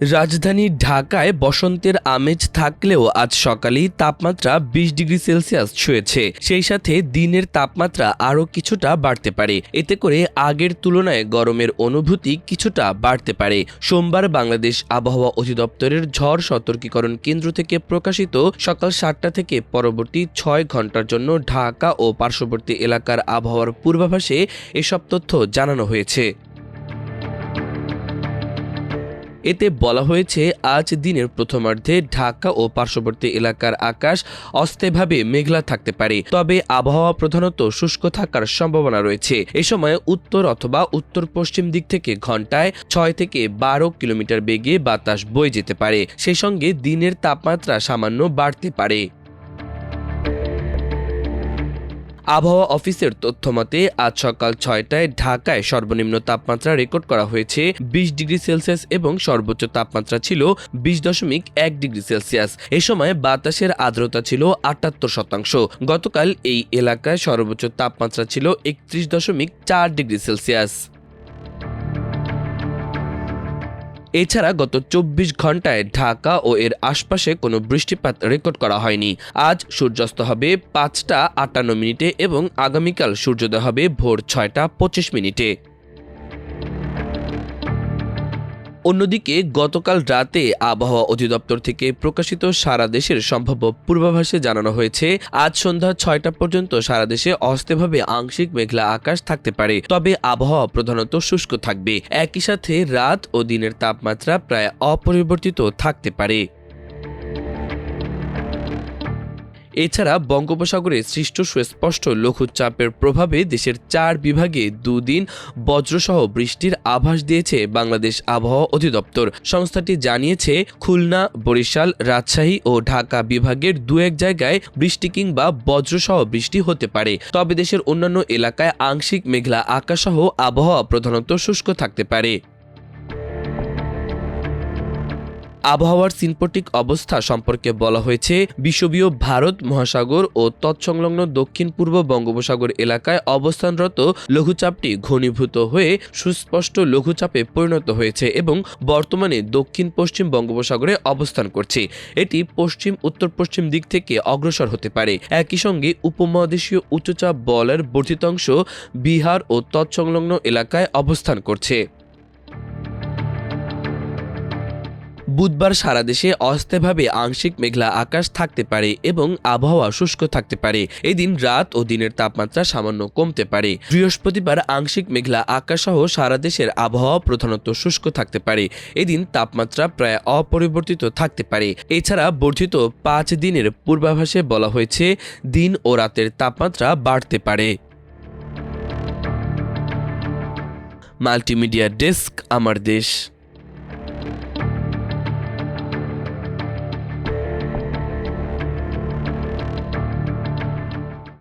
রাজধানী ঢাকায় বসন্তের আমেজ থাকলেও আজ সকালেই তাপমাত্রা ২০ ডিগ্রি সেলসিয়াস ছুঁয়েছে। সেই সাথে দিনের তাপমাত্রা আরও কিছুটা বাড়তে পারে। এতে করে আগের তুলনায় গরমের অনুভূতি কিছুটা বাড়তে পারে। সোমবার বাংলাদেশ আবহাওয়া অধিদপ্তরের ঝড় সতর্কীকরণ কেন্দ্র থেকে প্রকাশিত সকাল ৭টা থেকে পরবর্তী ৬ ঘন্টার জন্য ঢাকা ও পার্শ্ববর্তী এলাকার আবহাওয়ার পূর্বাভাসে এসব তথ্য জানানো হয়েছে। এতে বলা হয়েছে, আজ দিনের প্রথমার্ধে ঢাকা ও পার্শ্ববর্তী এলাকার আকাশ অস্থায়ীভাবে মেঘলা থাকতে পারে, তবে আবহাওয়া প্রধানত শুষ্ক থাকার সম্ভাবনা রয়েছে। এ সময় উত্তর অথবা উত্তর পশ্চিম দিক থেকে ঘন্টায় ৬ থেকে ১২ কিলোমিটার বেগে বাতাস বয়ে যেতে পারে। সেই সঙ্গে দিনের তাপমাত্রা সামান্য বাড়তে পারে। আবহাওয়া অফিসের তথ্যমতে আজ সকাল ৬টায় ঢাকায় সর্বনিম্ন তাপমাত্রা রেকর্ড করা হয়েছে ২০ ডিগ্রি সেলসিয়াস এবং সর্বোচ্চ তাপমাত্রা ছিল ২০.১ ডিগ্রি সেলসিয়াস। এ সময় বাতাসের আর্দ্রতা ছিল ৭৮%। গতকাল এই এলাকায় সর্বোচ্চ তাপমাত্রা ছিল ৩১.৪ ডিগ্রি সেলসিয়াস। এছাড়া গত ২৪ ঘন্টায় ঢাকা ও এর আশপাশে কোনো বৃষ্টিপাত রেকর্ড করা হয়নি। আজ সূর্যাস্ত হবে ৫টা ৫৮ মিনিটে এবং আগামীকাল সূর্যোদয় হবে ভোর ৬টা ২৫ মিনিটে। অন্যদিকে গতকাল রাতে আবহাওয়া অধিদপ্তর থেকে প্রকাশিত সারা দেশের সম্ভাব্য পূর্বাভাসে জানানো হয়েছে, আজ সন্ধ্যা ৬টা পর্যন্ত সারা দেশে অস্থায়ীভাবে আংশিক মেঘলা আকাশ থাকতে পারে, তবে আবহাওয়া প্রধানত শুষ্ক থাকবে। একই সাথে রাত ও দিনের তাপমাত্রা প্রায় অপরিবর্তিত থাকতে পারে। এছাড়া বঙ্গোপসাগরে সৃষ্ট সুস্পষ্ট লঘুচাপের প্রভাবে দেশের ৪ বিভাগে দুদিন বজ্রসহ বৃষ্টির আভাস দিয়েছে বাংলাদেশ আবহাওয়া অধিদপ্তর। সংস্থাটি জানিয়েছে, খুলনা, বরিশাল, রাজশাহী ও ঢাকা বিভাগের ২-১ জায়গায় বৃষ্টি কিংবা বজ্রসহ বৃষ্টি হতে পারে, তবে দেশের অন্যান্য এলাকায় আংশিক মেঘলা আকাশসহ আবহাওয়া প্রধানত শুষ্ক থাকতে পারে। আবহাওয়ার সিনপটিক অবস্থা সম্পর্কে বলা হয়েছে, বিষুবীয় ভারত মহাসাগর ও তৎসংলগ্ন দক্ষিণ পূর্ব বঙ্গোপসাগর এলাকায় অবস্থানরত লঘুচাপটি ঘনীভূত হয়ে সুস্পষ্ট লঘুচাপে পরিণত হয়েছে এবং বর্তমানে দক্ষিণ পশ্চিম বঙ্গোপসাগরে অবস্থান করছে। এটি পশ্চিম উত্তর পশ্চিম দিক থেকে অগ্রসর হতে পারে। একই সঙ্গে উপমহাদেশীয় উচ্চচাপ বলয়ের বর্ধিত অংশ বিহার ও তৎসংলগ্ন এলাকায় অবস্থান করছে। বুধবার সারা দেশে অস্থায়ীভাবে আংশিক মেঘলা আকাশ থাকতে পারে এবং আবহাওয়া শুষ্ক থাকতে পারে। এদিন রাত ও দিনের তাপমাত্রা সামান্য কমতে পারে। বৃহস্পতিবার আংশিক মেঘলা আকাশ সহ সারা দেশের আবহাওয়া প্রধানত শুষ্ক থাকতে পারে। এদিন তাপমাত্রা প্রায় অপরিবর্তিত থাকতে পারে। এছাড়া বর্ধিত ৫ দিনের পূর্বাভাসে বলা হয়েছে, দিন ও রাতের তাপমাত্রা বাড়তে পারে। মাল্টিমিডিয়া ডেস্ক, আমার দেশ।